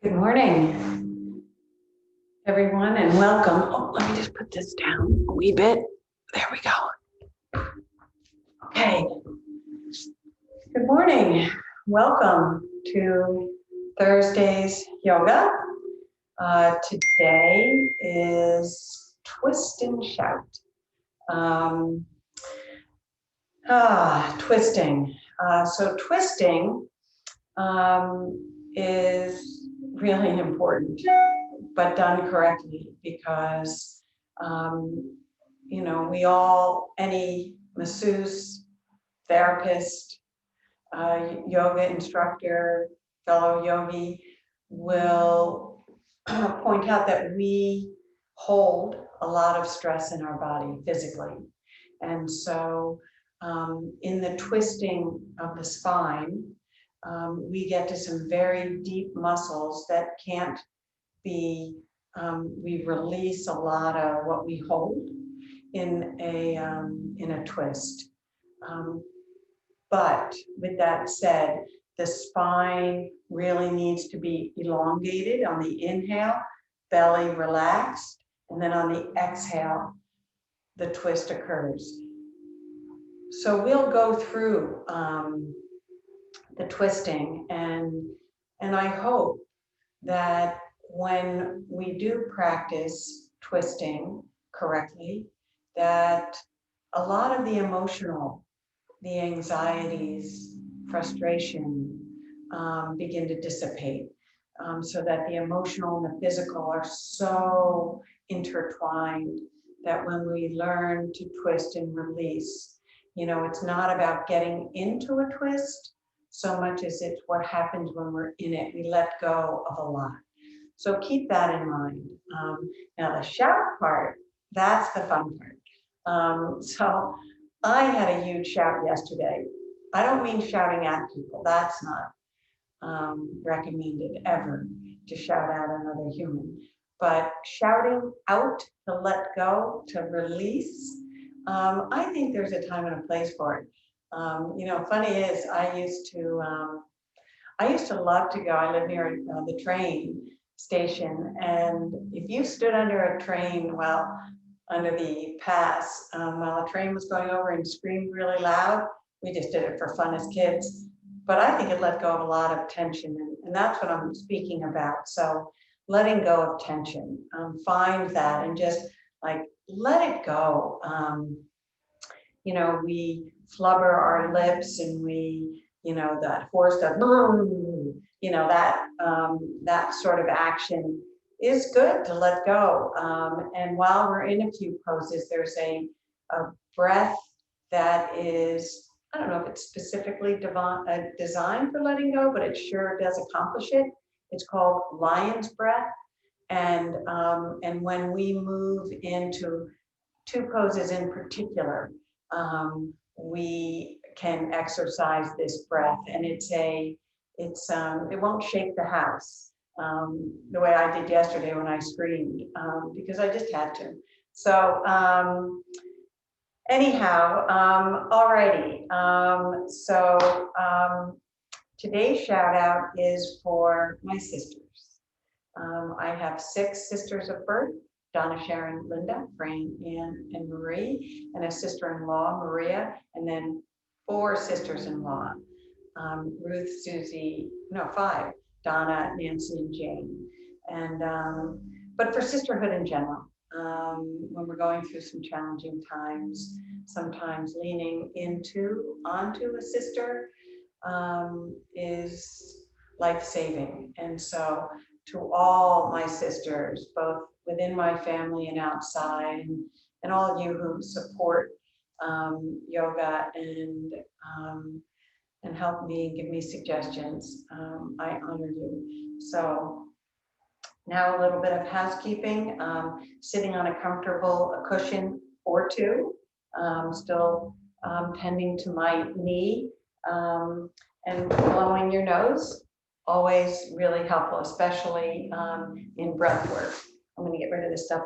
Good morning, everyone, and welcome. Oh, let me just put this down a wee bit. There we go. Okay. Good morning. Welcome to Thursday's yoga. Today is twist and shout. Twisting. So twisting is really important, but done correctly, because we all, any masseuse, therapist, yoga instructor, fellow yogi will point out that we hold a lot of stress in our body physically. And so in the twisting of the spine, we get to some very deep muscles that can't be, we release a lot of what we hold in a twist. But with that said, the spine really needs to be elongated on the inhale, belly relaxed, and then on the exhale, the twist occurs. So we'll go through the twisting, and I hope that when we do practice twisting correctly, that a lot of the emotional, the anxieties, frustration begin to dissipate, so that the emotional and the physical are so intertwined that when we learn to twist and release, it's not about getting into a twist so much as it's what happens when we're in it. We let go of a lot. So keep that in mind. Now the shout part, that's the fun part. So I had a huge shout yesterday. I don't mean shouting at people. That's not recommended ever, to shout at another human. But shouting out, to let go, to release, I think there's a time and a place for it. Funny is, I used to love to go. I live near the train station, and if you stood under a train, under the pass, while a train was going over and screamed really loud, we just did it for fun as kids. But I think it let go of a lot of tension, and that's what I'm speaking about. So letting go of tension, find that and just like let it go. We flubber our lips, and we, that horse, that that sort of action is good to let go. And while we're in a few poses, there's a breath that is, I don't know if it's specifically designed for letting go, but it sure does accomplish it. It's called lion's breath. And when we move into two poses in particular, we can exercise this breath, and it won't shake the house the way I did yesterday when I screamed, because I just had to. So anyhow, alrighty. Today's shout out is for my sisters. I have 6 sisters of birth: Donna, Sharon, Linda, Fran, Ann, and Marie, and a sister-in-law, Maria, and then 4 sisters-in-law, Ruth, Susie, no, 5, Donna, Nancy, and Jane. And but for sisterhood in general, when we're going through some challenging times, sometimes leaning onto a sister is life-saving. And so to all my sisters, both within my family and outside, and all of you who support yoga and help me, give me suggestions, I honor you. So now a little bit of housekeeping. Sitting on a comfortable cushion or two, still tending to my knee, and blowing your nose, always really helpful, especially in breath work. I'm going to get rid of this stuff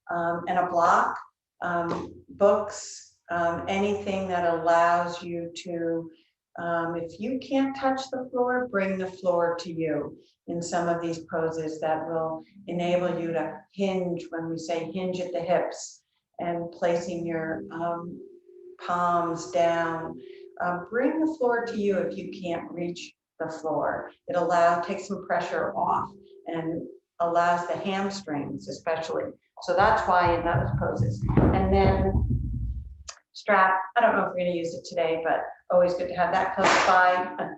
and a block, books, anything that allows you to If you can't touch the floor, bring the floor to you in some of these poses that will enable you to hinge, when we say hinge at the hips, and placing your palms down. Bring the floor to you if you can't reach the floor. It takes some pressure off and allows the hamstrings especially. So that's why in those poses. And then strap, I don't know if we're going to use it today, but always good to have that close by.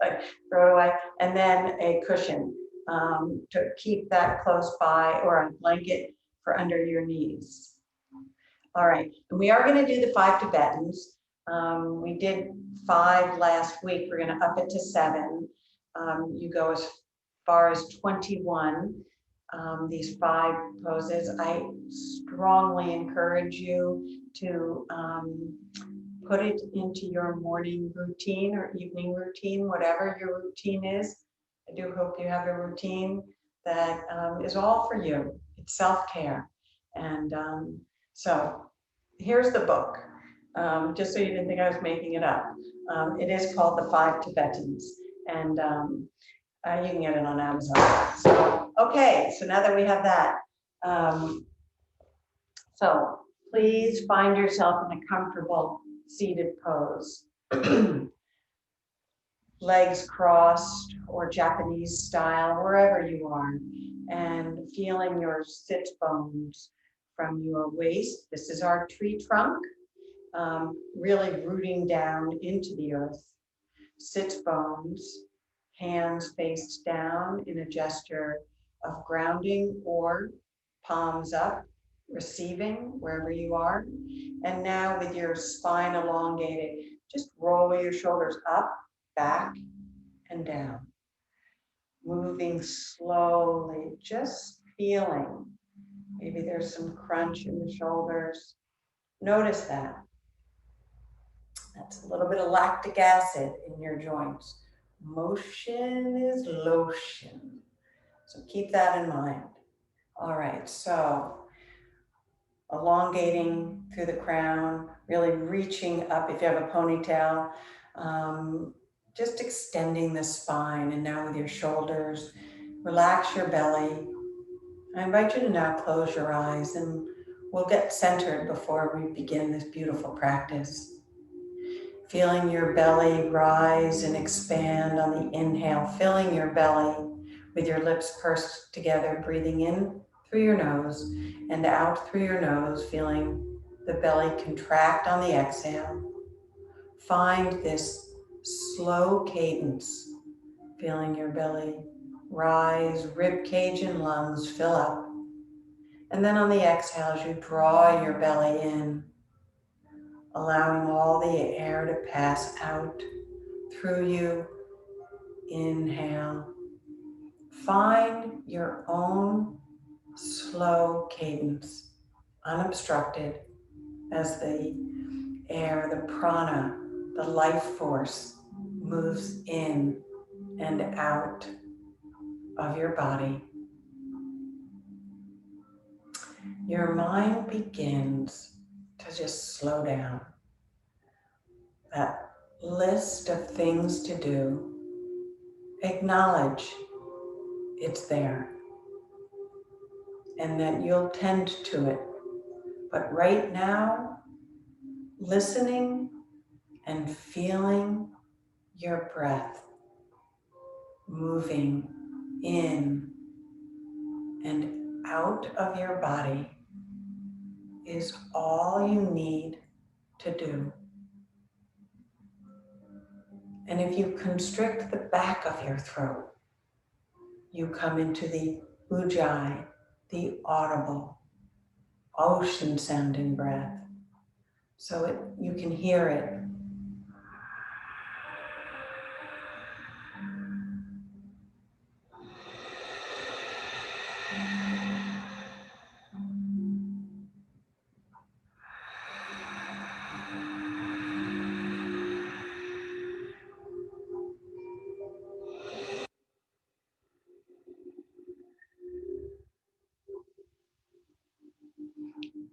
Like throw it away. And then a cushion to keep that close by, or a blanket for under your knees. All right, and we are going to do the 5 Tibetans. We did 5 last week. We're going to up it to 7. You go as far as 21. These 5 poses. I strongly encourage you to put it into your morning routine or evening routine, whatever your routine is. I do hope you have a routine that is all for you. It's self-care. And so here's the book, just so you didn't think I was making it up. It is called The 5 Tibetans, and you can get it on Amazon. So, okay, so now that we have that, so please find yourself in a comfortable seated pose. Legs crossed or Japanese style, wherever you are, and feeling your sit bones from your waist. This is our tree trunk, really rooting down into the earth. Sit bones, hands face down in a gesture of grounding, or palms up, receiving wherever you are. And now with your spine elongated, just roll your shoulders up, back, and down. Moving slowly, just feeling. Maybe there's some crunch in the shoulders. Notice that. That's a little bit of lactic acid in your joints. Motion is lotion. So keep that in mind. All right, so elongating through the crown, really reaching up if you have a ponytail, just extending the spine. And now with your shoulders, relax your belly. I invite you to now close your eyes, and we'll get centered before we begin this beautiful practice. Feeling your belly rise and expand on the inhale, filling your belly with your lips pursed together, breathing in through your nose and out through your nose, feeling the belly contract on the exhale. Find this slow cadence, feeling your belly rise, rib cage and lungs fill up. And then on the exhale, as you draw your belly in, allowing all the air to pass out through you. Inhale. Find your own slow cadence, unobstructed, as the air, the prana, the life force moves in and out of your body. Your mind begins to just slow down. That list of things to do, acknowledge it's there and that you'll tend to it. But right now, listening and feeling your breath moving in and out of your body is all you need to do. And if you constrict the back of your throat, you come into the ujjayi, the audible, ocean sounding breath. So you can hear it.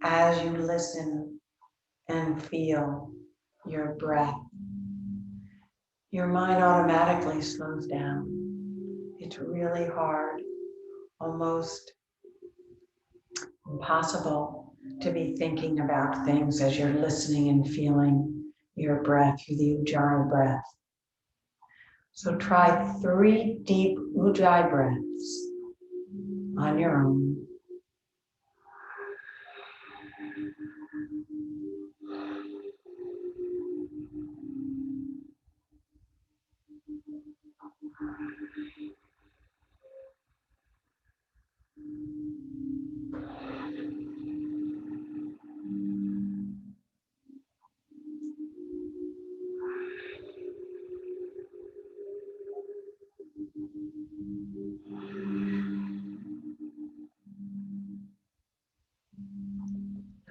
As you listen and feel your breath, your mind automatically slows down. It's really hard, almost impossible to be thinking about things as you're listening and feeling your breath through the Ujjayi breath. So try 3 deep Ujjayi breaths on your own.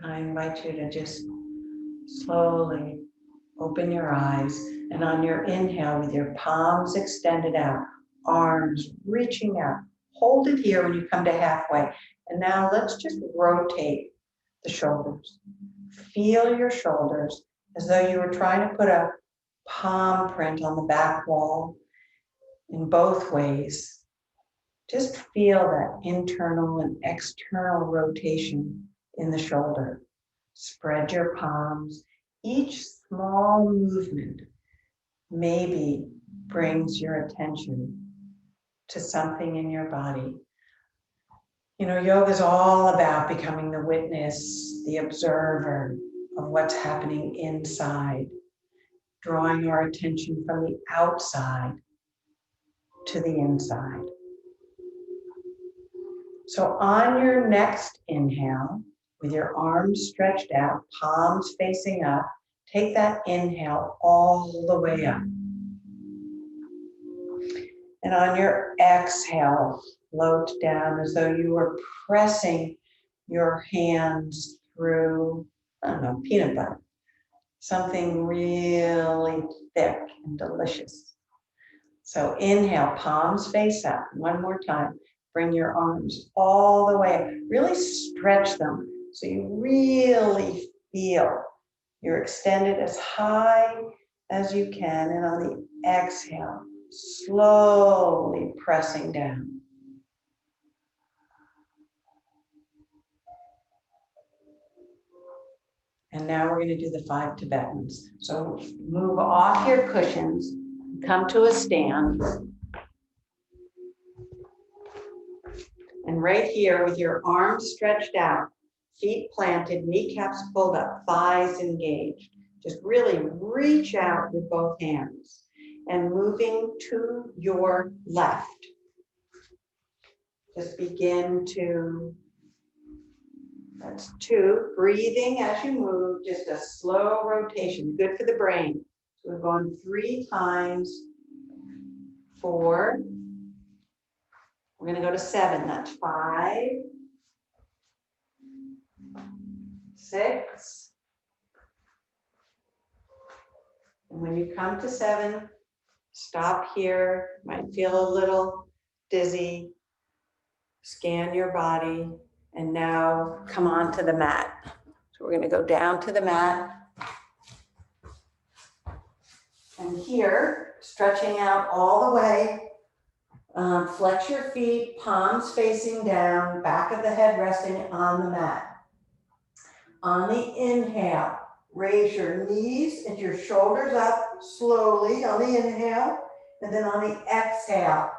I invite you to just slowly open your eyes, and on your inhale, with your palms extended out, arms reaching out, hold it here when you come to halfway. And now let's just rotate the shoulders. Feel your shoulders as though you were trying to put a palm print on the back wall in both ways. Just feel that internal and external rotation in the shoulder. Spread your palms. Each small movement maybe brings your attention to something in your body. You know, yoga is all about becoming the witness, the observer of what's happening inside, drawing our attention from the outside to the inside. So on your next inhale, with your arms stretched out, palms facing up, take that inhale all the way up. And on your exhale, float down as though you were pressing your hands through, I don't know, peanut butter. Something really thick and delicious. So inhale, palms face up. One more time. Bring your arms all the way up. Really stretch them so you really feel you're extended as high as you can. And on the exhale, slowly pressing down. And now we're going to do the 5 Tibetans. So move off your cushions, come to a stand. And right here with your arms stretched out, feet planted, kneecaps pulled up, thighs engaged. Just really reach out with both hands and moving to your left. Just begin to, that's 2, breathing as you move, just a slow rotation, good for the brain. So we've gone 3 times, 4. We're going to go to 7, that's 5, 6. And when you come to 7, stop here. Might feel a little dizzy. Scan your body. And now come on to the mat. So we're going to go down to the mat. And here, stretching out all the way. Flex your feet, palms facing down, back of the head resting on the mat. On the inhale, raise your knees and your shoulders up slowly on the inhale, and then on the exhale,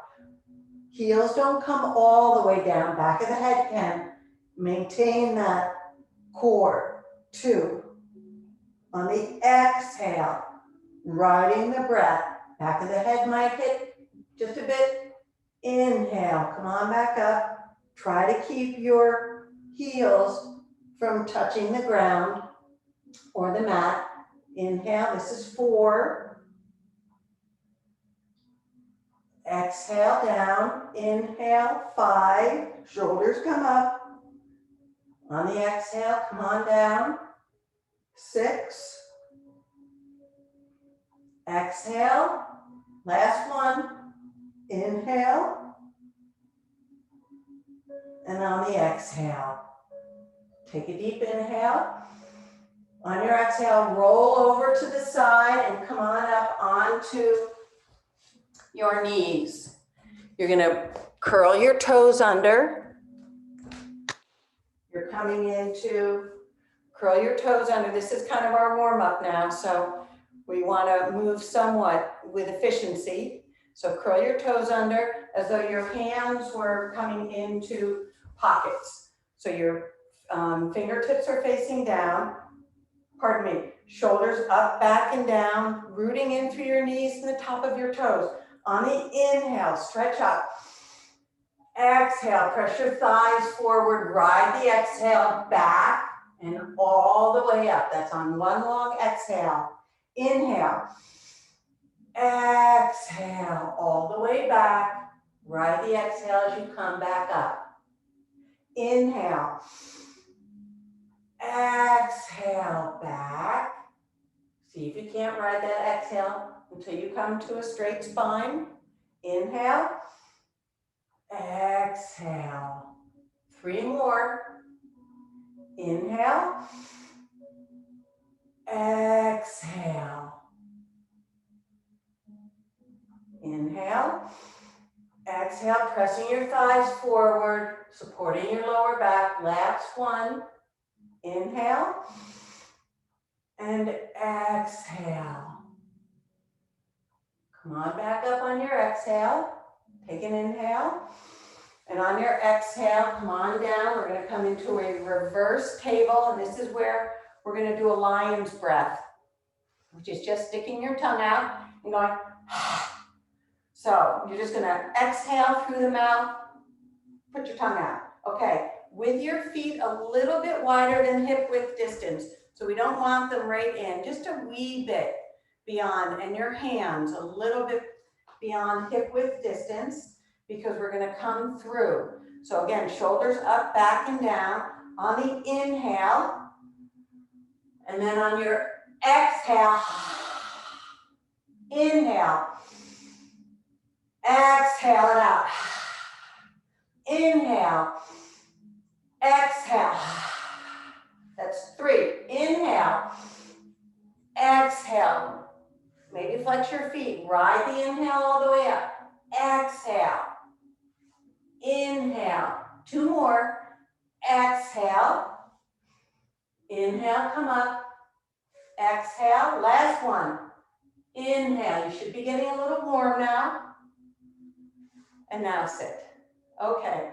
heels don't come all the way down, back of the head can. Maintain that core. 2. On the exhale, riding the breath, back of the head might hit just a bit. Inhale, come on back up. Try to keep your heels from touching the ground or the mat. Inhale, this is 4. Exhale down, inhale, 5. Shoulders come up. On the exhale, come on down. 6. Exhale, last one. Inhale, and on the exhale, take a deep inhale. On your exhale, roll over to the side and come on up on onto your knees. You're gonna curl your toes under. You're coming into curl your toes under. This is kind of our warm up now, so we wanna move somewhat with efficiency. So curl your toes under as though your hands were coming into pockets. So your fingertips are facing down. Pardon me, shoulders up, back, and down, rooting in through your knees and the top of your toes. On the inhale, stretch up. Exhale, press your thighs forward, ride the exhale back and all the way up. That's on one long exhale. Inhale. Exhale, all the way back. Ride the exhale as you come back up. Inhale. Exhale, back. See if you can't ride that exhale until you come to a straight spine. Inhale. Exhale. 3 more. Inhale. Exhale. Inhale. Exhale, pressing your thighs forward, supporting your lower back. Last one. Inhale. And exhale. Come on back up on your exhale. Take an inhale. And on your exhale, come on down. We're going to come into a reverse table. And this is where we're going to do a lion's breath, which is just sticking your tongue out and going. So you're just going to exhale through the mouth. Put your tongue out. Okay. With your feet a little bit wider than hip width distance. So we don't want them right in, just a wee bit beyond, and your hands a little bit beyond hip width distance, because we're gonna come through. So again, shoulders up, back, and down. On the inhale, and then on your exhale, inhale, exhale it out. Inhale, exhale. That's 3. Inhale, exhale. Maybe flex your feet. Ride the inhale all the way up. Exhale. Inhale. 2 more. Exhale. Inhale, come up. Exhale. Last one. Inhale. You should be getting a little warm now. And now sit. Okay.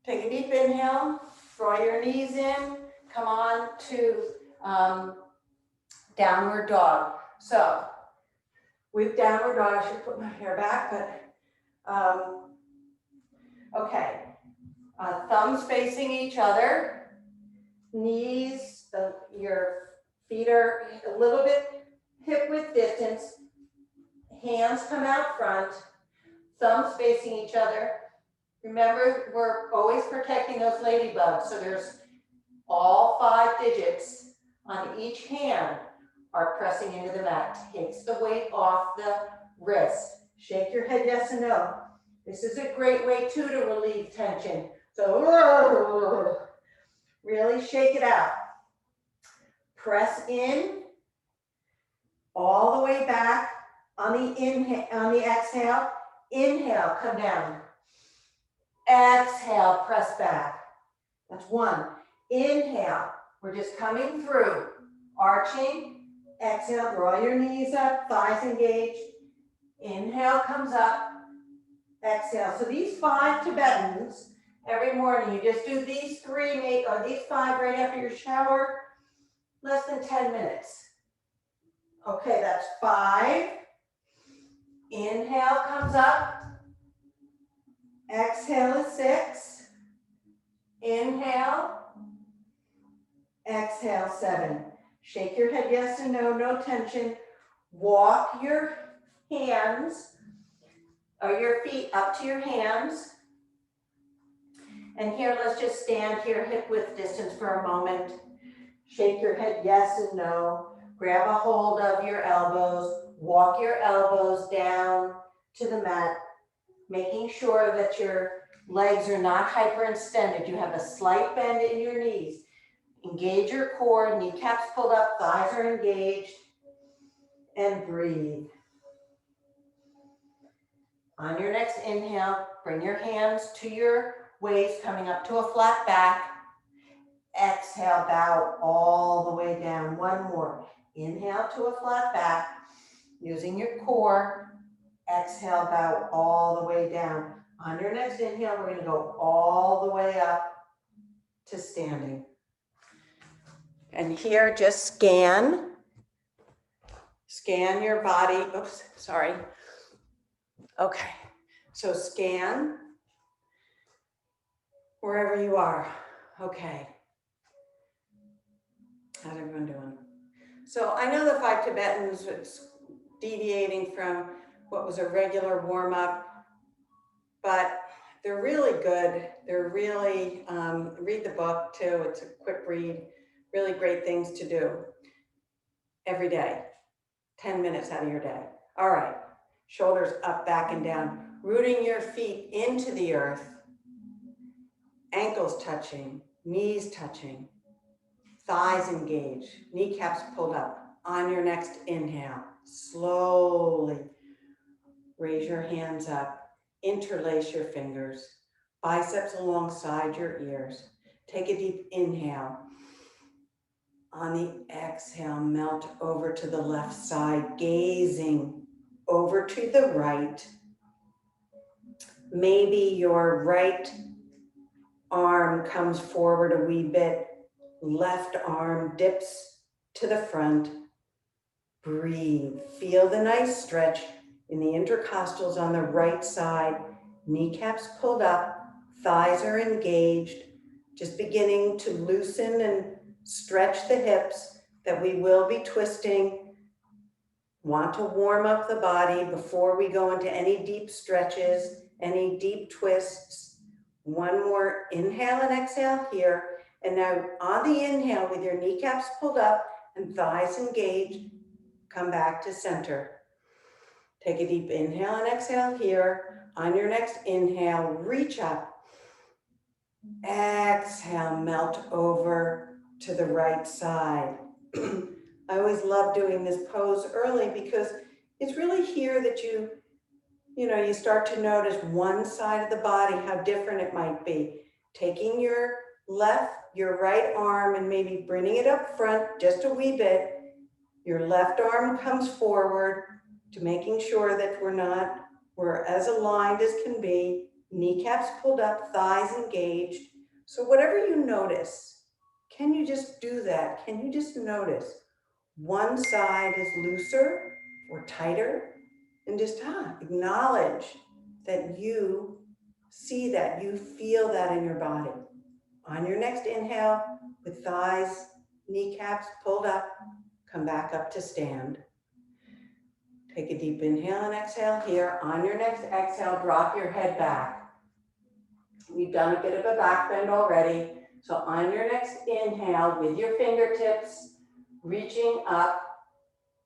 Take a deep inhale. Draw your knees in. Come on to downward dog. So with downward dog, I should put my hair back, but okay. Thumbs facing each other, knees, your feet are a little bit hip width distance, hands come out front, thumbs facing each other. Remember, we're always protecting those ladybugs, so there's all 5 digits on each hand are pressing into the mat. Takes the weight off the wrist. Shake your head yes and no. This is a great way too to relieve tension. So really shake it out. Press in all the way back on the inhale, on the exhale. Inhale, come down. Exhale, press back. That's 1. Inhale, we're just coming through, arching. Exhale, draw your knees up, thighs engaged. Inhale comes up. Exhale. So these 5 Tibetans, every morning, you just do these 3 or these 5 right after your shower, less than 10 minutes. Okay, that's 5. Inhale comes up. Exhale is 6. Inhale. Exhale, 7. Shake your head yes and no, no tension. Walk your hands or your feet up to your hands. And here, let's just stand here, hip width distance for a moment. Shake your head yes and no. Grab a hold of your elbows. Walk your elbows down to the mat, making sure that your legs are not hyperextended. You have a slight bend in your knees. Engage your core, kneecaps pulled up, thighs are engaged, and breathe. On your next inhale, bring your hands to your waist, coming up to a flat back. Exhale, bow all the way down. One more. Inhale to a flat back, using your core. Exhale, bow all the way down. On your next inhale, we're going to go all the way up to standing. And here, just scan your body. Oops, sorry. Okay, so scan wherever you are. Okay. How's everyone doing? So I know the 5 Tibetans, it's deviating from what was a regular warm-up, but they're really good. They're really, read the book too. It's a quick read, really great things to do every day, 10 minutes out of your day. All right, shoulders up, back and down, rooting your feet into the earth, ankles touching, knees touching, thighs engaged, kneecaps pulled up. On your next inhale, slowly raise your hands up, interlace your fingers, biceps alongside your ears. Take a deep inhale. On the exhale, melt over to the left side, gazing over to the right. Maybe your right arm comes forward a wee bit, left arm dips to the front. Breathe, feel the nice stretch in the intercostals on the right side, kneecaps pulled up, thighs are engaged, just beginning to loosen and stretch the hips that we will be twisting. Want to warm up the body before we go into any deep stretches, any deep twists. One more inhale and exhale here. And now on the inhale with your kneecaps pulled up and thighs engaged, come back to center. Take a deep inhale and exhale here. On your next inhale, reach up. Exhale, melt over to the right side. I always love doing this pose early because it's really here that you start to notice one side of the body, how different it might be. Taking your right arm and maybe bringing it up front just a wee bit. Your left arm comes forward to making sure that we're as aligned as can be. Kneecaps pulled up, thighs engaged. So whatever you notice, can you just do that? Can you just notice one side is looser or tighter? And just acknowledge that you see that, you feel that in your body. On your next inhale, with thighs, kneecaps pulled up, come back up to stand. Take a deep inhale and exhale here. On your next exhale, drop your head back. We've done a bit of a back bend already. So on your next inhale, with your fingertips, reaching up,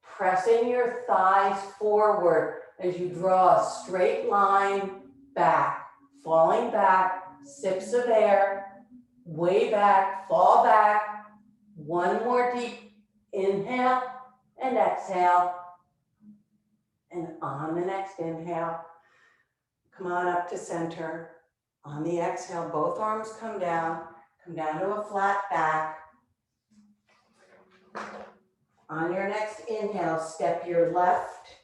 pressing your thighs forward as you draw a straight line back, falling back, sips of air, way back, fall back. One more deep inhale and exhale. And on the next inhale, come on up to center. On the exhale, both arms come down to a flat back. On your next inhale, step your left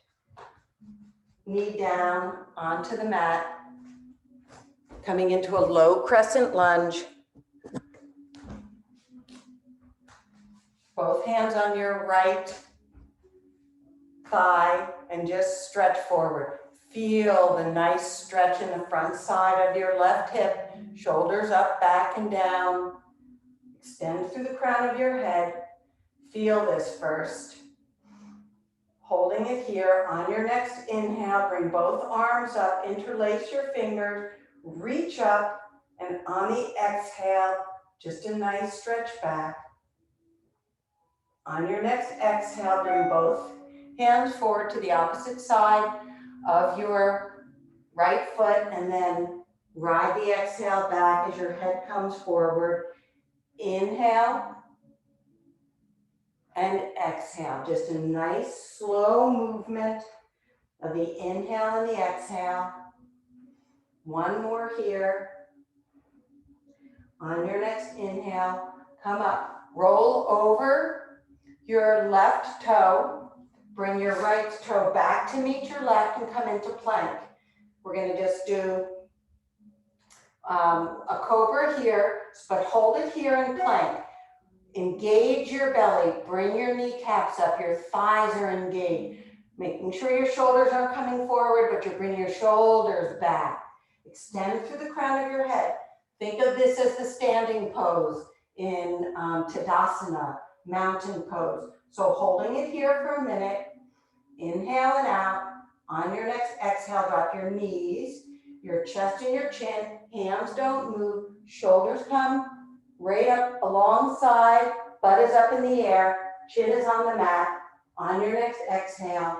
knee down onto the mat, coming into a low crescent lunge. Both hands on your right thigh and just stretch forward. Feel the nice stretch in the front side of your left hip, shoulders up, back and down. Extend through the crown of your head. Feel this first. Holding it here. On your next inhale, bring both arms up, interlace your fingers, reach up, and on the exhale, just a nice stretch back. On your next exhale, bring both hands forward to the opposite side of your right foot, and then ride the exhale back as your head comes forward. Inhale and exhale. Just a nice slow movement of the inhale and the exhale. One more here. On your next inhale, come up. Roll over your left toe. Bring your right toe back to meet your left and come into plank. We're going to just do a cobra here, but hold it here in plank. Engage your belly. Bring your kneecaps up. Your thighs are engaged. Making sure your shoulders are coming forward, but you're bringing your shoulders back. Extend through the crown of your head. Think of this as the standing pose in Tadasana, mountain pose. So holding it here for a minute, inhale and out. On your next exhale, drop your knees, your chest and your chin, hands don't move, shoulders come right up alongside, butt is up in the air, chin is on the mat. On your next exhale,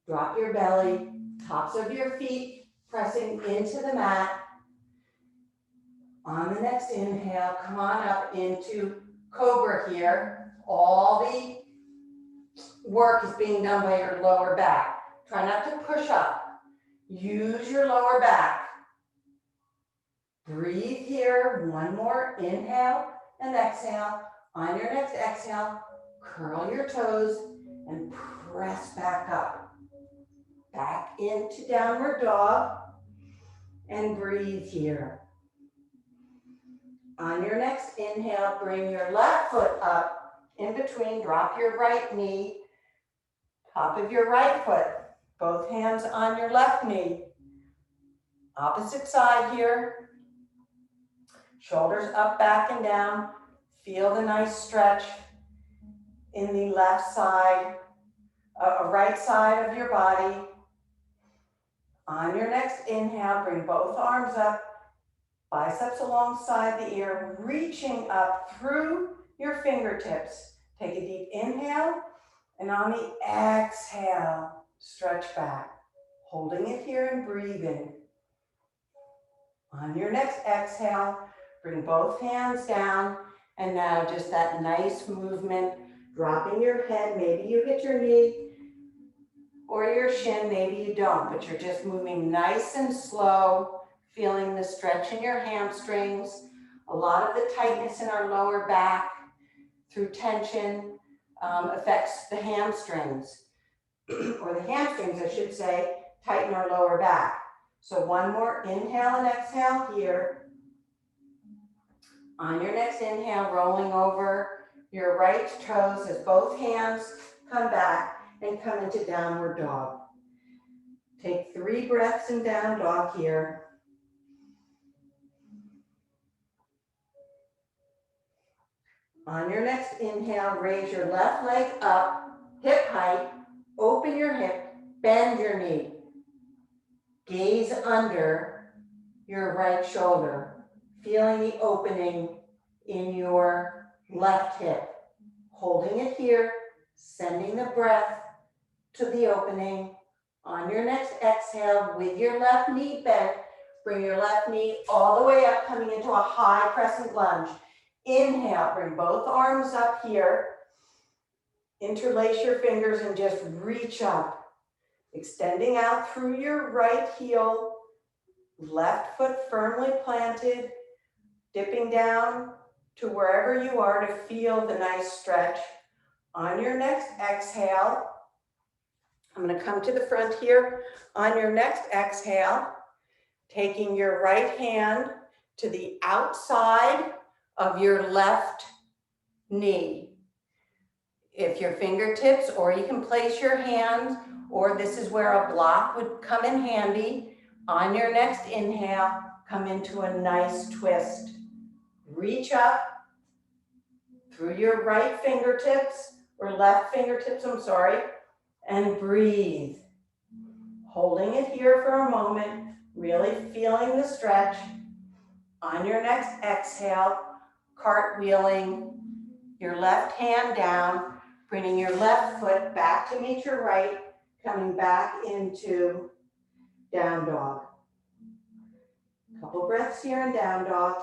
drop your belly, tops of your feet pressing into the mat. On the next inhale, come on up into cobra here. All the work is being done by your lower back. Try not to push up. Use your lower back. Breathe here. One more inhale and exhale. On your next exhale, curl your toes and press back up. Back into downward dog and breathe here. On your next inhale, bring your left foot up in between, drop your right knee, top of your right foot, both hands on your left knee. Opposite side here, shoulders up, back and down. Feel the nice stretch in the left side, right side of your body. On your next inhale, bring both arms up, biceps alongside the ear, reaching up through your fingertips. Take a deep inhale, and on the exhale, stretch back. Holding it here and breathing. On your next exhale, bring both hands down, and now just that nice movement, dropping your head. Maybe you hit your knee or your shin, maybe you don't, but you're just moving nice and slow, feeling the stretch in your hamstrings, a lot of the tightness in our lower back through tension affects the hamstrings, or the hamstrings, I should say, tighten our lower back. So one more inhale and exhale here. On your next inhale, rolling over your right toes as both hands come back and come into downward dog. Take 3 breaths in down dog here. On your next inhale, raise your left leg up, hip height, open your hip, bend your knee. Gaze under your right shoulder, feeling the opening in your left hip. Holding it here, sending the breath to the opening. On your next exhale, with your left knee bent, bring your left knee all the way up, coming into a high crescent lunge. Inhale, bring both arms up here. Interlace your fingers and just reach up. Extending out through your right heel, left foot firmly planted, dipping down to wherever you are to feel the nice stretch. On your next exhale, I'm going to come to the front here. On your next exhale, taking your right hand to the outside of your left knee. If your fingertips, or you can place your hands, or this is where a block would come in handy. On your next inhale, come into a nice twist. Reach up through your right fingertips, or left fingertips, I'm sorry, and breathe. Holding it here for a moment, really feeling the stretch. On your next exhale, cartwheeling your left hand down, bringing your left foot back to meet your right, coming back into down dog. Couple breaths here in down dog.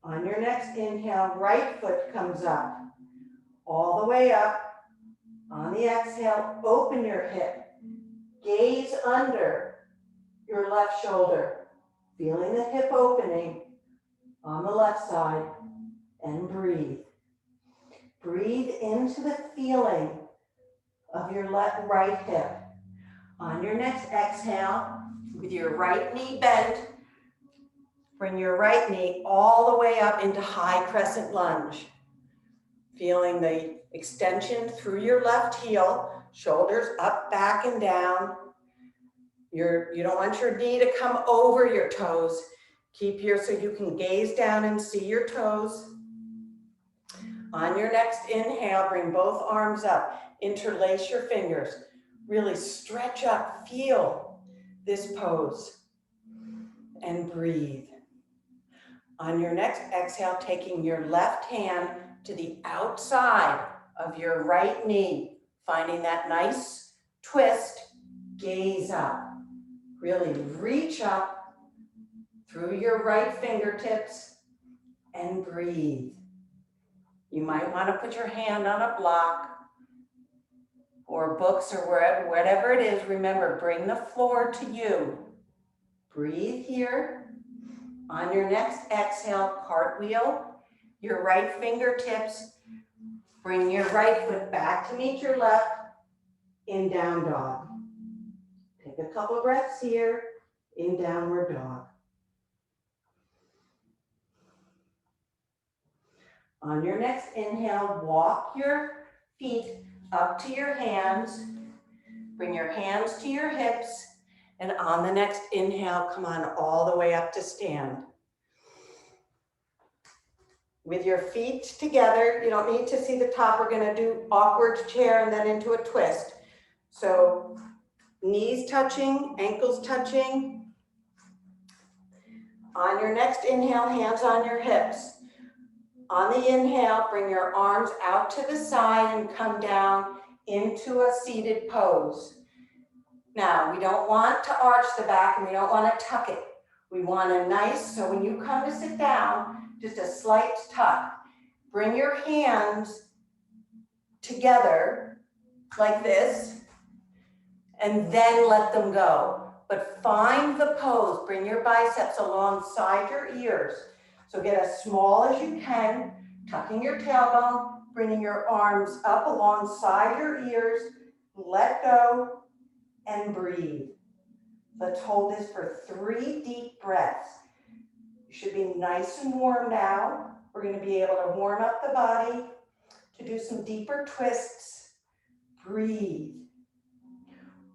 On your next inhale, right foot comes up, all the way up. On the exhale, open your hip. Gaze under your left shoulder, feeling the hip opening on the left side, and breathe. Breathe into the feeling of your right hip. On your next exhale, with your right knee bent, bring your right knee all the way up into high crescent lunge. Feeling the extension through your left heel, shoulders up, back, and down. You don't want your knee to come over your toes. Keep your, so you can gaze down and see your toes. On your next inhale, bring both arms up, interlace your fingers. Really stretch up, feel this pose, and breathe. On your next exhale, taking your left hand to the outside of your right knee, finding that nice twist, gaze up. Really reach up through your right fingertips and breathe. You might want to put your hand on a block or books or whatever it is. Remember, bring the floor to you. Breathe here. On your next exhale, cartwheel your right fingertips. Bring your right foot back to meet your left in down dog. Take a couple breaths here in downward dog. On your next inhale, walk your feet up to your hands. Bring your hands to your hips. And on the next inhale, come on all the way up to stand. With your feet together, you don't need to see the top. We're going to do awkward chair and then into a twist. So knees touching, ankles touching. On your next inhale, hands on your hips. On the inhale, bring your arms out to the side and come down into a seated pose. Now, we don't want to arch the back and we don't want to tuck it. We want a nice, so when you come to sit down, just a slight tuck. Bring your hands together like this and then let them go. But find the pose. Bring your biceps alongside your ears. So get as small as you can, tucking your tailbone, bringing your arms up alongside your ears. Let go and breathe. Let's hold this for 3 deep breaths. You should be nice and warm now. We're going to be able to warm up the body to do some deeper twists. Breathe.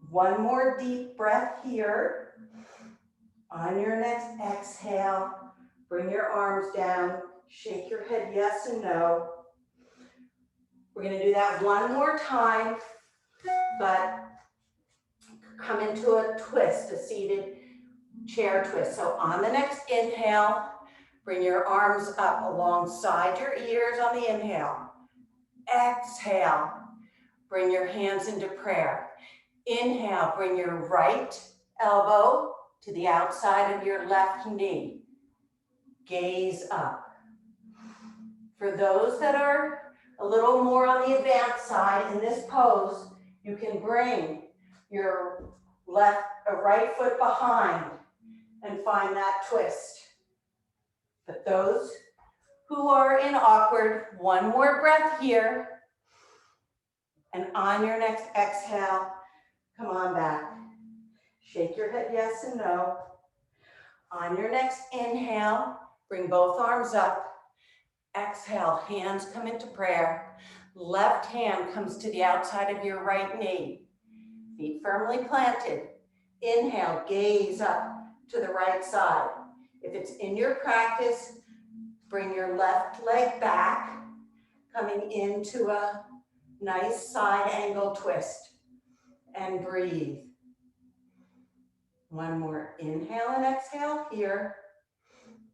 One more deep breath here. On your next exhale, bring your arms down. Shake your head yes and no. We're going to do that one more time, but come into a twist, a seated chair twist. So on the next inhale, bring your arms up alongside your ears on the inhale. Exhale, bring your hands into prayer. Inhale, bring your right elbow to the outside of your left knee. Gaze up. For those that are a little more on the advanced side in this pose, you can bring your right foot behind and find that twist. But those who are in awkward, one more breath here. And on your next exhale, come on back. Shake your head yes and no. On your next inhale, bring both arms up. Exhale, hands come into prayer. Left hand comes to the outside of your right knee. Feet firmly planted. Inhale, gaze up to the right side. If it's in your practice, bring your left leg back, coming into a nice side angle twist. And breathe. One more inhale and exhale here.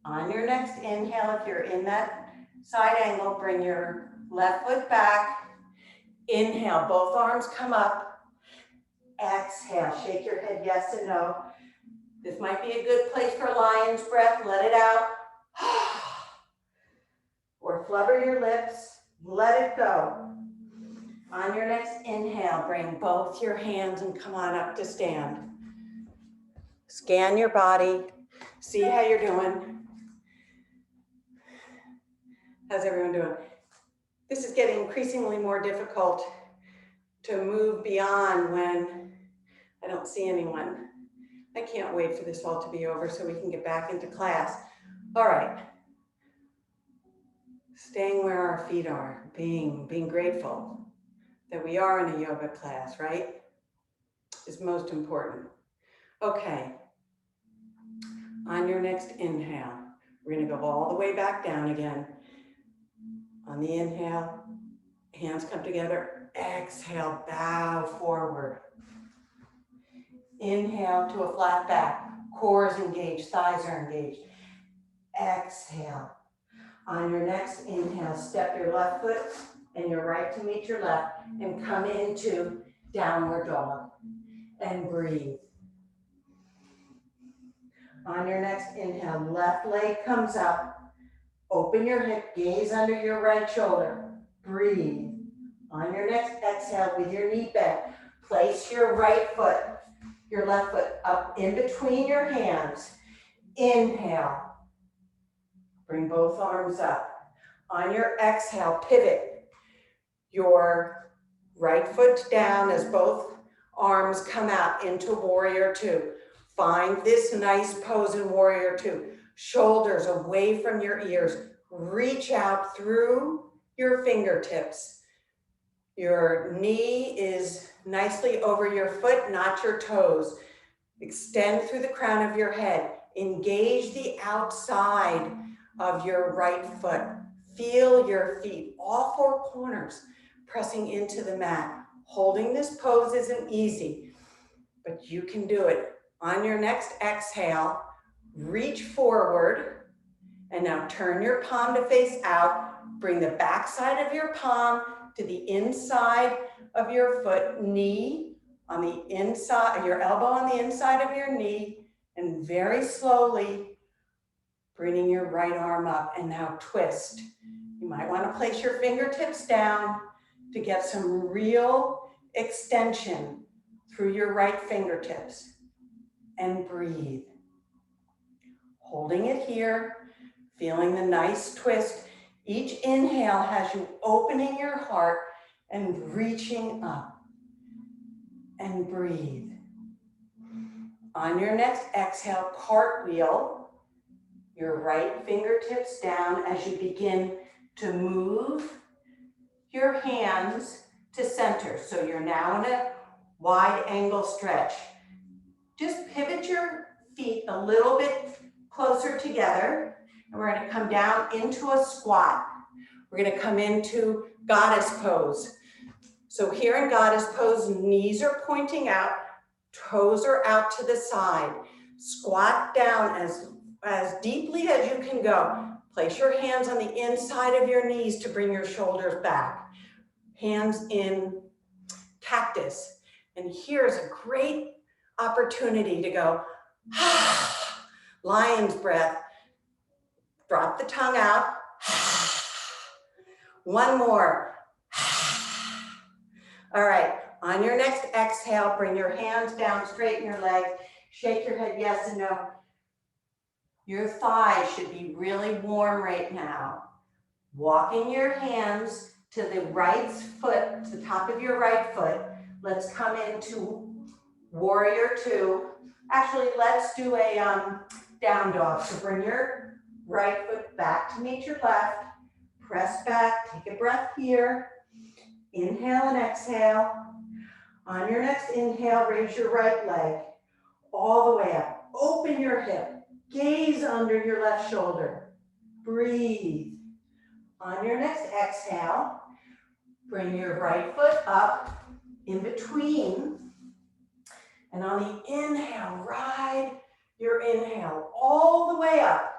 On your next inhale, if you're in that side angle, bring your left foot back. Inhale, both arms come up. Exhale, shake your head yes and no. This might be a good place for lion's breath. Let it out. Or flubber your lips. Let it go. On your next inhale, bring both your hands and come on up to stand. Scan your body, see how you're doing. How's everyone doing? This is getting increasingly more difficult to move beyond when I don't see anyone. I can't wait for this all to be over so we can get back into class. All right. Staying where our feet are, being grateful that we are in a yoga class, right? Is most important. Okay. On your next inhale, we're going to go all the way back down again. On the inhale, hands come together. Exhale, bow forward. Inhale to a flat back. Core is engaged, thighs are engaged. Exhale. On your next inhale, step your left foot and your right to meet your left and come into downward dog and breathe. On your next inhale, left leg comes up. Open your hip, gaze under your right shoulder. Breathe. On your next exhale, with your knee bent, place your right foot, your left foot up in between your hands. Inhale. Bring both arms up. On your exhale, pivot your right foot down as both arms come out into warrior two. Find this nice pose in warrior two. Shoulders away from your ears. Reach out through your fingertips. Your knee is nicely over your foot, not your toes. Extend through the crown of your head. Engage the outside of your right foot. Feel your feet, all four corners, pressing into the mat. Holding this pose isn't easy, but you can do it. On your next exhale, reach forward, and now turn your palm to face out. Bring the back side of your palm to the inside of your foot, knee on the inside, your elbow on the inside of your knee, and very slowly bringing your right arm up, and now twist. You might want to place your fingertips down to get some real extension through your right fingertips, and breathe. Holding it here, feeling the nice twist. Each inhale has you opening your heart and reaching up, and breathe. On your next exhale, cartwheel your right fingertips down as you begin to move your hands to center. So you're now in a wide angle stretch. Just pivot your feet a little bit closer together, and we're going to come down into a squat. We're going to come into goddess pose. So here in goddess pose, knees are pointing out, toes are out to the side. Squat down as deeply as you can go. Place your hands on the inside of your knees to bring your shoulders back. Hands in cactus. And here's a great opportunity to go, lion's breath. Drop the tongue out. One more. All right, on your next exhale, bring your hands down, straighten your legs, shake your head yes and no. Your thighs should be really warm right now. Walking your hands to the right foot, to the top of your right foot. Let's come into warrior two. Actually, let's do a down dog. So bring your right foot back to meet your left. Press back, take a breath here. Inhale and exhale. On your next inhale, raise your right leg all the way up. Open your hip. Gaze under your left shoulder. Breathe. On your next exhale, bring your right foot up in between. And on the inhale, ride your inhale all the way up.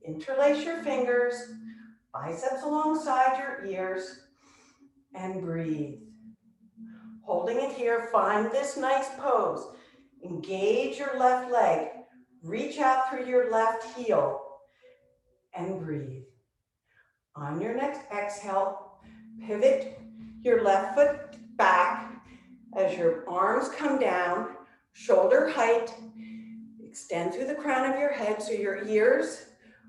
Interlace your fingers, biceps alongside your ears, and breathe. Holding it here, find this nice pose. Engage your left leg. Reach out through your left heel and breathe. On your next exhale, pivot your left foot back as your arms come down, shoulder height, extend through the crown of your head so your ears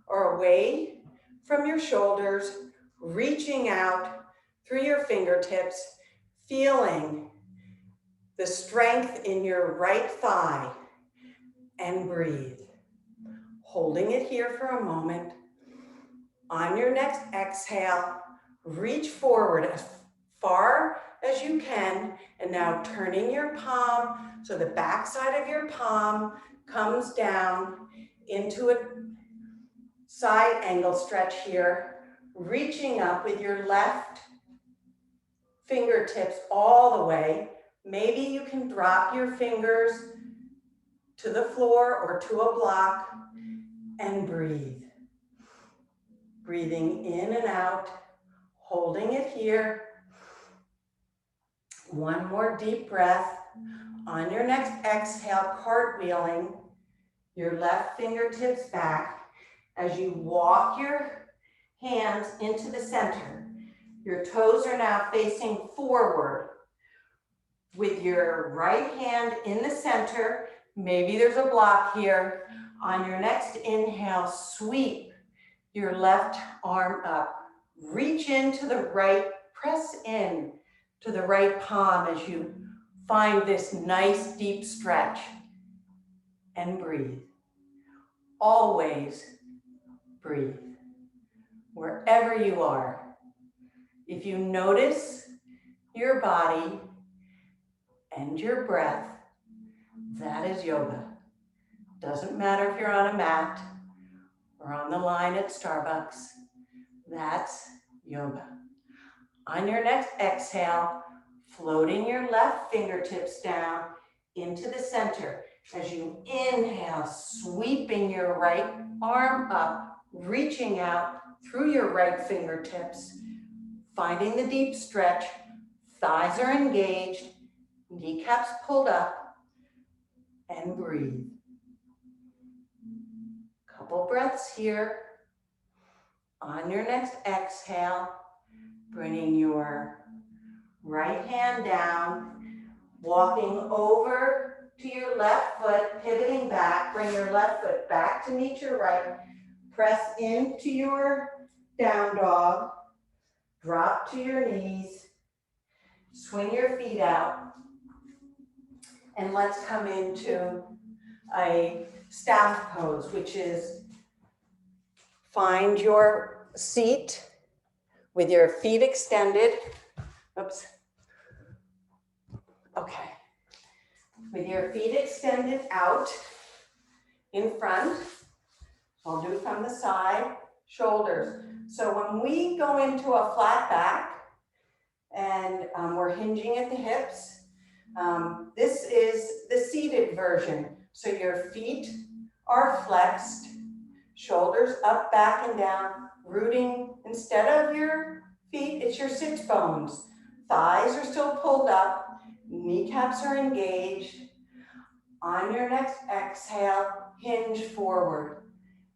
are away from your shoulders, reaching out through your fingertips, feeling the strength in your right thigh, and breathe. Holding it here for a moment. On your next exhale, reach forward as far as you can, and now turning your palm so the back side of your palm comes down into a side angle stretch here, reaching up with your left fingertips all the way. Maybe you can drop your fingers to the floor or to a block and breathe. Breathing in and out, holding it here. One more deep breath. On your next exhale, cartwheeling your left fingertips back as you walk your hands into the center. Your toes are now facing forward with your right hand in the center. Maybe there's a block here. On your next inhale, sweep your left arm up. Reach into the right, press in to the right palm as you find this nice deep stretch, and breathe. Always breathe. Wherever you are, if you notice your body and your breath, that is yoga. Doesn't matter if you're on a mat or on the line at Starbucks, that's yoga. On your next exhale, floating your left fingertips down into the center. As you inhale, sweeping your right arm up, reaching out through your right fingertips, finding the deep stretch, thighs are engaged, kneecaps pulled up, and breathe. Couple breaths here. On your next exhale, bringing your right hand down, walking over to your left foot, pivoting back, bring your left foot back to meet your right, press into your down dog, drop to your knees, swing your feet out, and let's come into a staff pose, which is find your seat with your feet extended. Oops. Okay. With your feet extended out in front. I'll do from the side, shoulders. So when we go into a flat back and we're hinging at the hips, this is the seated version. So your feet are flexed, shoulders up, back, and down, rooting instead of your feet, it's your sits bones. Thighs are still pulled up, kneecaps are engaged. On your next exhale, hinge forward.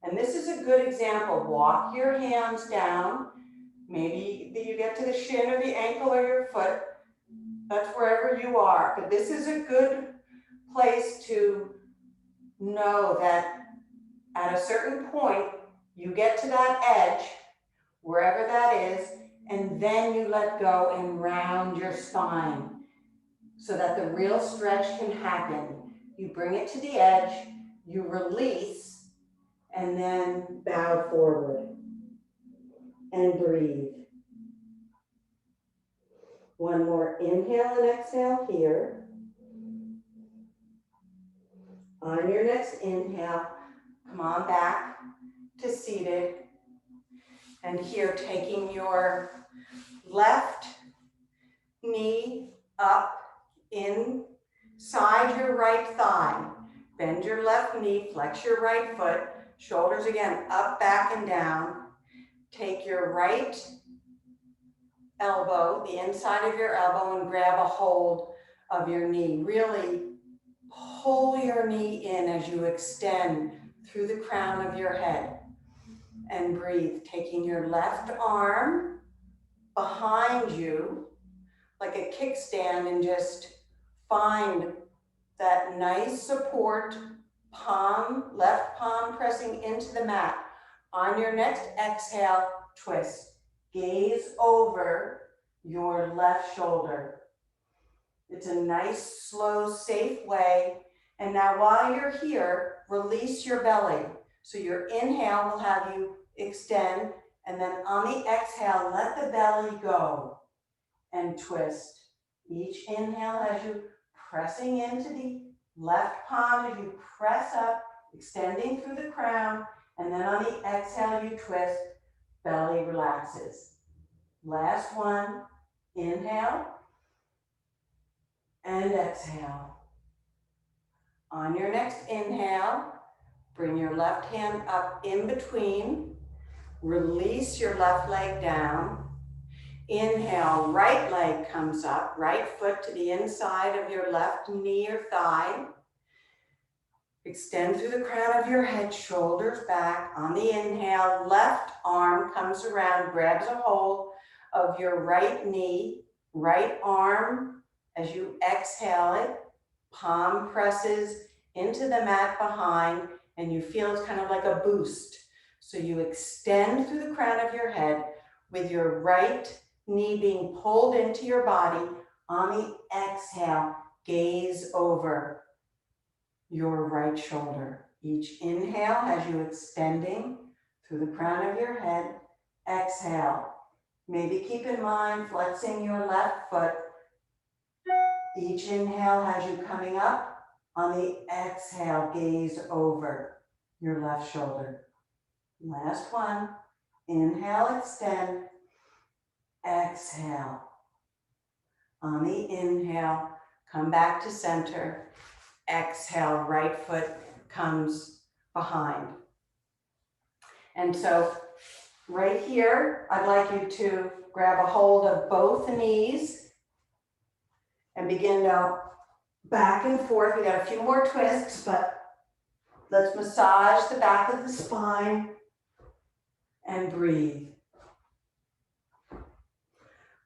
And this is a good example. Walk your hands down. Maybe you get to the shin or the ankle or your foot. That's wherever you are. But this is a good place to know that at a certain point, you get to that edge, wherever that is, and then you let go and round your spine so that the real stretch can happen. You bring it to the edge, you release, and then bow forward and breathe. One more inhale and exhale here. On your next inhale, come on back to seated. And here, taking your left knee up inside your right thigh. Bend your left knee, flex your right foot, shoulders again up, back, and down. Take your right elbow, the inside of your elbow, and grab a hold of your knee. Really pull your knee in as you extend through the crown of your head. And breathe, taking your left arm behind you, like a kickstand and just find that nice support, left palm pressing into the mat. On your next exhale, twist. Gaze over your left shoulder. It's a nice, slow, safe way. And now while you're here, release your belly. So your inhale will have you extend, and then on the exhale, let the belly go and twist. Each inhale has you pressing into the left palm as you press up, extending through the crown, and then on the exhale, you twist, belly relaxes. Last one, inhale and exhale. On your next inhale, bring your left hand up in between, release your left leg down. Inhale, right leg comes up, right foot to the inside of your left knee or thigh. Extend through the crown of your head, shoulders back. On the inhale, left arm comes around, grabs a hold of your right knee, right arm. As you exhale it, palm presses into the mat behind, and you feel it's kind of like a boost. So you extend through the crown of your head with your right knee being pulled into your body. On the exhale, gaze over your right shoulder. Each inhale has you extending through the crown of your head. Exhale. Maybe keep in mind flexing your left foot. Each inhale has you coming up. On the exhale, gaze over your left shoulder. Last one. Inhale, extend. Exhale. On the inhale, come back to center. Exhale, right foot comes behind. And so right here, I'd like you to grab a hold of both knees and begin to back and forth. We got a few more twists, but let's massage the back of the spine and breathe.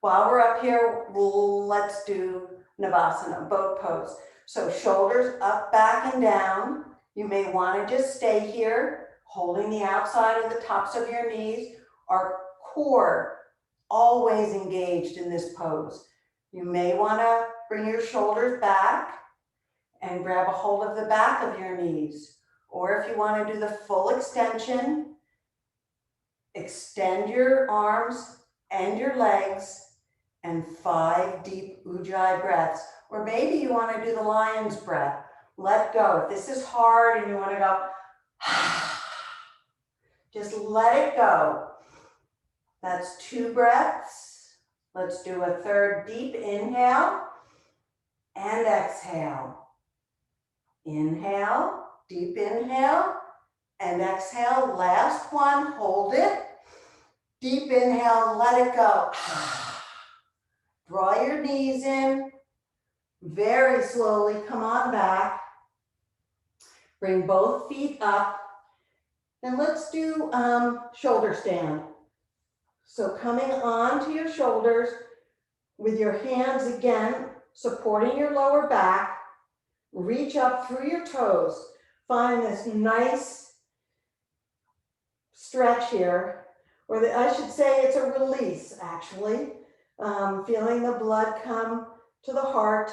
While we're up here, let's do Navasana, boat pose. So shoulders up, back, and down. You may want to just stay here, holding the outside of the tops of your knees. Our core always engaged in this pose. You may want to bring your shoulders back and grab a hold of the back of your knees. Or if you want to do the full extension, extend your arms and your legs and 5 deep Ujjayi breaths. Or maybe you want to do the lion's breath. Let go. If this is hard and you want to go, just let it go. That's 2 breaths. Let's do a third deep inhale and exhale. Inhale, deep inhale, and exhale. Last one, hold it. Deep inhale, let it go. Draw your knees in. Very slowly, come on back. Bring both feet up. And let's do shoulder stand. So coming onto your shoulders with your hands again, supporting your lower back. Reach up through your toes. Find this nice stretch here, or I should say it's a release actually. Feeling the blood come to the heart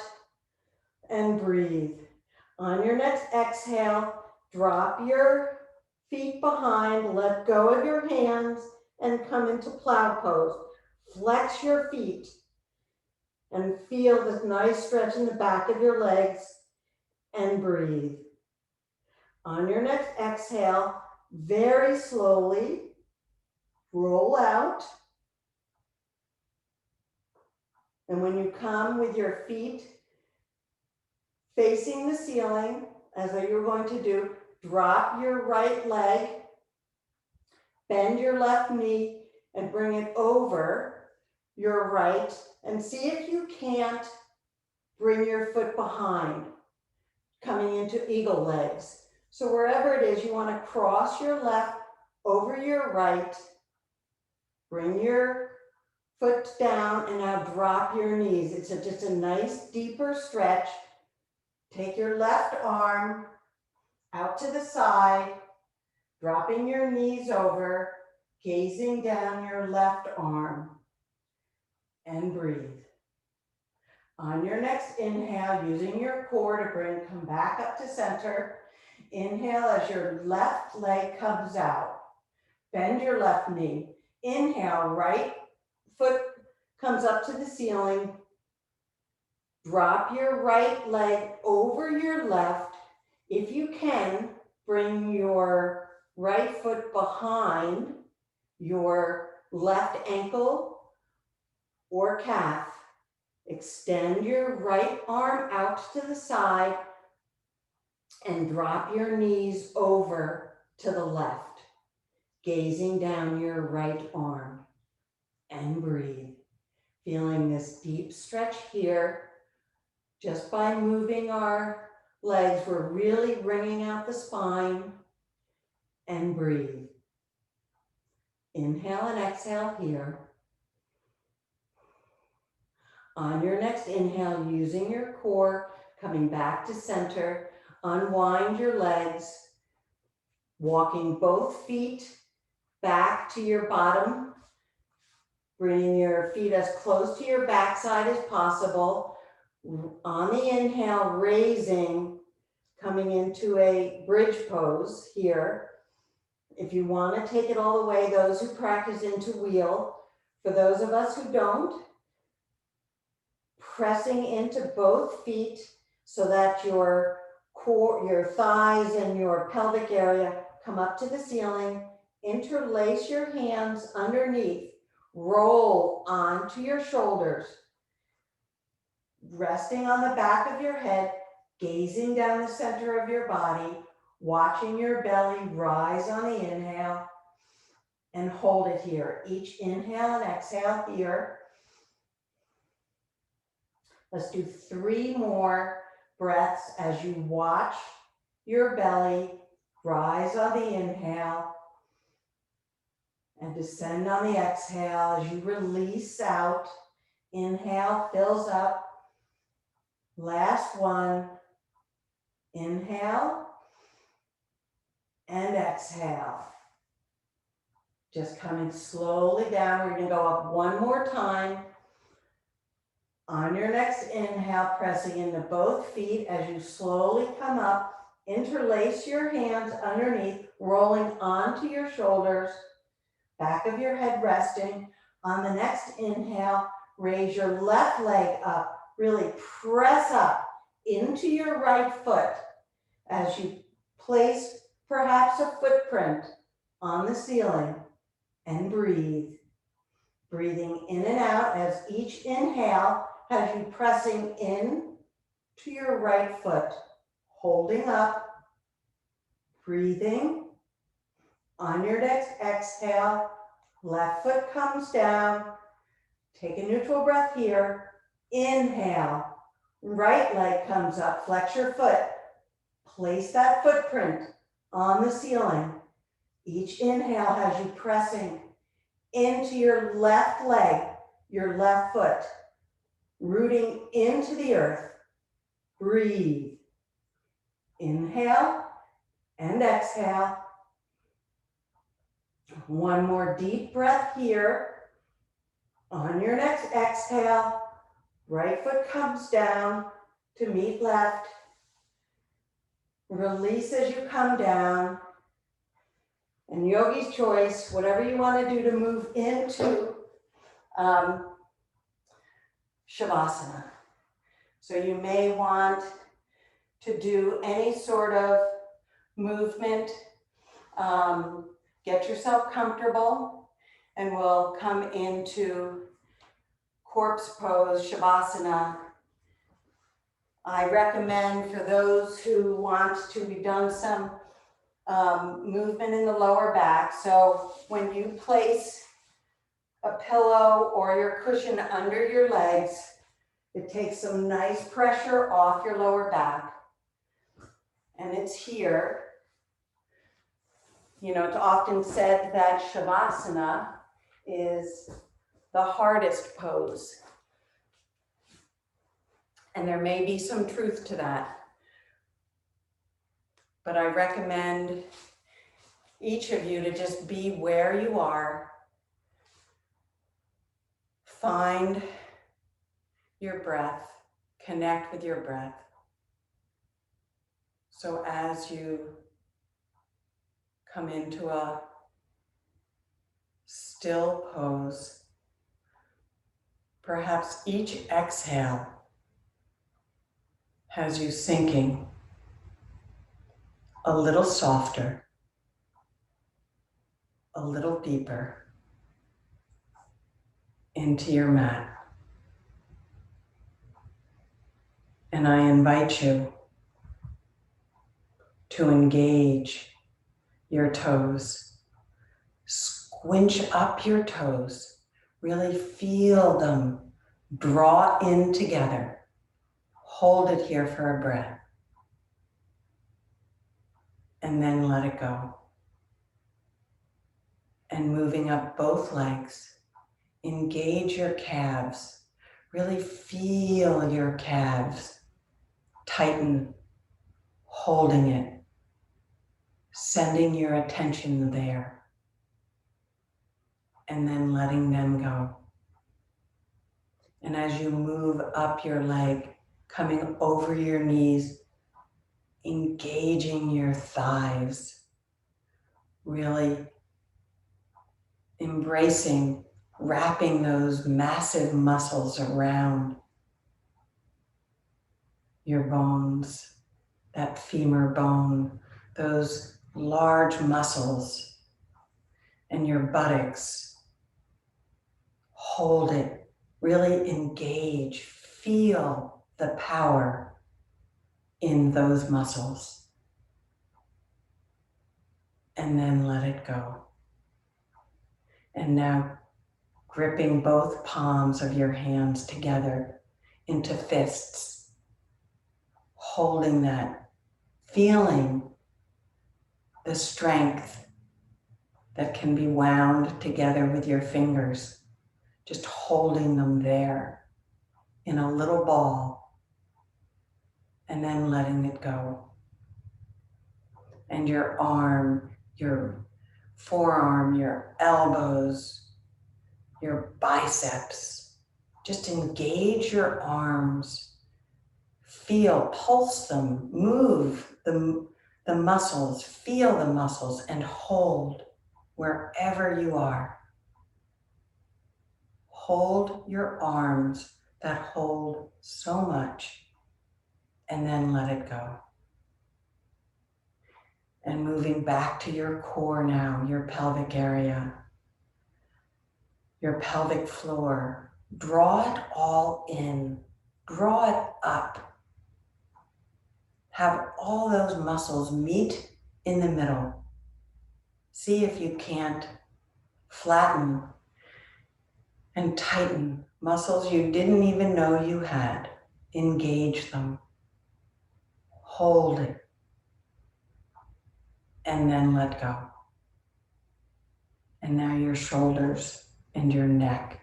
and breathe. On your next exhale, drop your feet behind, let go of your hands and come into plow pose. Flex your feet and feel this nice stretch in the back of your legs and breathe. On your next exhale, very slowly roll out. And when you come with your feet facing the ceiling, as you're going to do, drop your right leg, bend your left knee, and bring it over your right. And see if you can't bring your foot behind, coming into eagle legs. So wherever it is, you want to cross your left over your right, bring your foot down, and now drop your knees. It's just a nice deeper stretch. Take your left arm out to the side, dropping your knees over, gazing down your left arm, and breathe. On your next inhale, using your core to come back up to center. Inhale as your left leg comes out. Bend your left knee. Inhale, right foot comes up to the ceiling. Drop your right leg over your left. If you can, bring your right foot behind your left ankle or calf. Extend your right arm out to the side and drop your knees over to the left, gazing down your right arm, and breathe. Feeling this deep stretch here. Just by moving our legs, we're really wringing out the spine, and breathe. Inhale and exhale here. On your next inhale, using your core, coming back to center, unwind your legs, walking both feet back to your bottom, bringing your feet as close to your backside as possible. On the inhale, raising, coming into a bridge pose here. If you want to take it all the way, those who practice into wheel. For those of us who don't, pressing into both feet so that your core, your thighs and your pelvic area come up to the ceiling. Interlace your hands underneath. Roll onto your shoulders. Resting on the back of your head, gazing down the center of your body, watching your belly rise on the inhale, and hold it here. Each inhale and exhale here. Let's do 3 more breaths as you watch your belly rise on the inhale and descend on the exhale as you release out. Inhale fills up. Last one. Inhale and exhale. Just coming slowly down. We're going to go up one more time. On your next inhale, pressing into both feet as you slowly come up. Interlace your hands underneath, rolling onto your shoulders, back of your head resting. On the next inhale, raise your left leg up. Really press up into your right foot as you place perhaps a footprint on the ceiling, and breathe. Breathing in and out as each inhale has you pressing in to your right foot, holding up, breathing. On your next exhale, left foot comes down. Take a neutral breath here. Inhale, right leg comes up, flex your foot. Place that footprint on the ceiling. Each inhale has you pressing into your left leg, your left foot, rooting into the earth. Breathe. Inhale and exhale. One more deep breath here. On your next exhale, right foot comes down to meet left. Release as you come down. And yogi's choice, whatever you want to do to move into Shavasana. So you may want to do any sort of movement. Get yourself comfortable, and we'll come into corpse pose, Shavasana. I recommend for those who want to, we've done some movement in the lower back. So when you place a pillow or your cushion under your legs, it takes some nice pressure off your lower back. And it's here. You know, it's often said that Shavasana is the hardest pose. And there may be some truth to that. But I recommend each of you to just be where you are. Find your breath, connect with your breath. So as you come into a still pose, perhaps each exhale has you sinking a little softer, a little deeper into your mat. And I invite you to engage your toes. Squinch up your toes. Really feel them draw in together. Hold it here for a breath. And then let it go. And moving up both legs, engage your calves. Really feel your calves tighten, holding it, sending your attention there, and then letting them go. And as you move up your leg, coming over your knees, engaging your thighs, really embracing, wrapping those massive muscles around your bones, that femur bone, those large muscles, and your buttocks. Hold it, really engage, feel the power in those muscles, and then let it go. And now gripping both palms of your hands together into fists, holding that, feeling the strength that can be wound together with your fingers, just holding them there in a little ball, and then letting it go. And your arm, your forearm, your elbows, your biceps, just engage your arms, feel, pulse them, move the muscles, feel the muscles, and hold wherever you are. Hold your arms that hold so much, and then let it go. And moving back to your core now, your pelvic area, your pelvic floor. Draw it all in, draw it up. Have all those muscles meet in the middle. See if you can't flatten and tighten muscles you didn't even know you had. Engage them. Hold it. And then let go. And now your shoulders and your neck.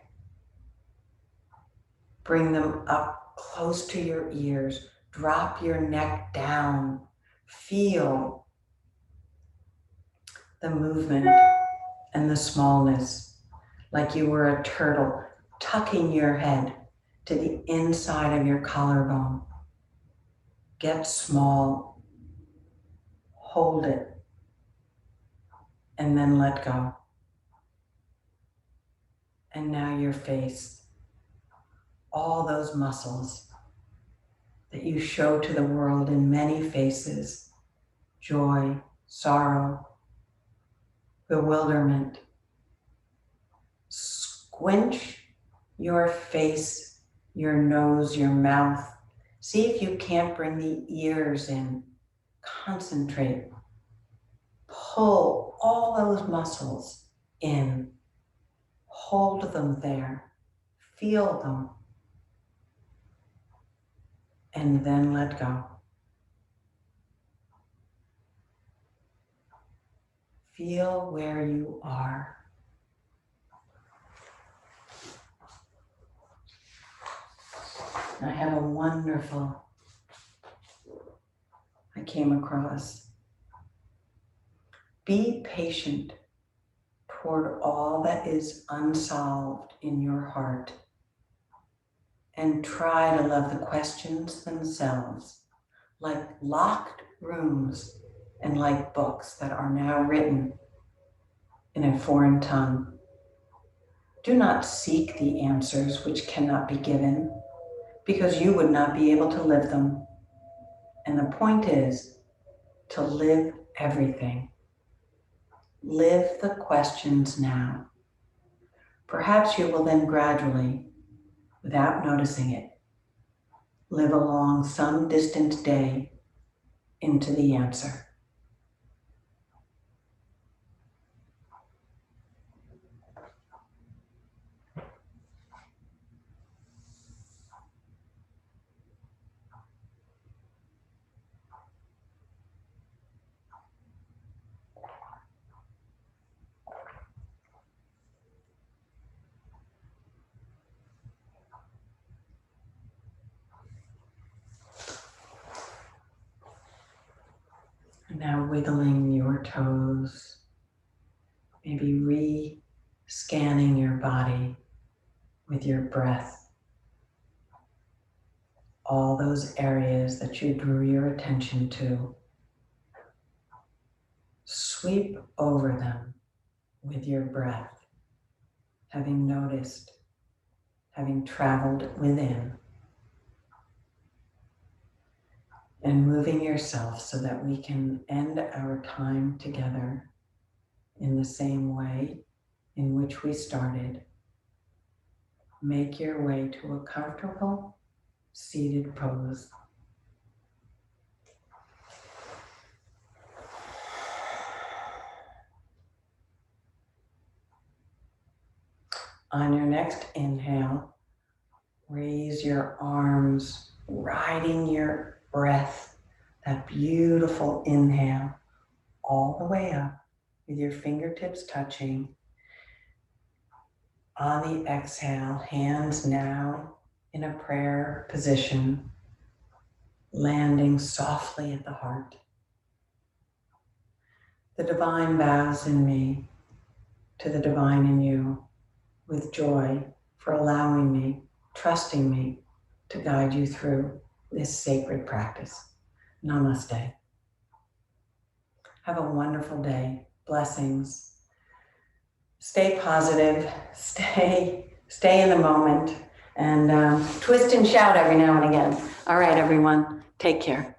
Bring them up close to your ears. Drop your neck down. Feel the movement and the smallness, like you were a turtle, tucking your head to the inside of your collarbone. Get small. Hold it. And then let go. And now your face. All those muscles that you show to the world in many faces: joy, sorrow, bewilderment. Squinch your face, your nose, your mouth. See if you can't bring the ears in. Concentrate. Pull all those muscles in. Hold them there. Feel them. And then let go. Feel where you are. I have a wonderful, I came across. Be patient toward all that is unsolved in your heart, and try to love the questions themselves like locked rooms and like books that are now written in a foreign tongue. Do not seek the answers which cannot be given, because you would not be able to live them. And the point is to live everything. Live the questions now. Perhaps you will then gradually, without noticing it, live along some distant day into the answer. Now wiggling your toes, maybe re-scanning your body with your breath. All those areas that you drew your attention to, sweep over them with your breath, having noticed, having traveled within, and moving yourself so that we can end our time together in the same way in which we started. Make your way to a comfortable seated pose. On your next inhale, raise your arms, riding your breath, that beautiful inhale, all the way up with your fingertips touching. On the exhale, hands now in a prayer position, landing softly at the heart. The divine bows in me to the divine in you with joy for allowing me, trusting me to guide you through this sacred practice. Namaste. Have a wonderful day. Blessings. Stay positive, stay in the moment, and twist and shout every now and again. All right, everyone, take care.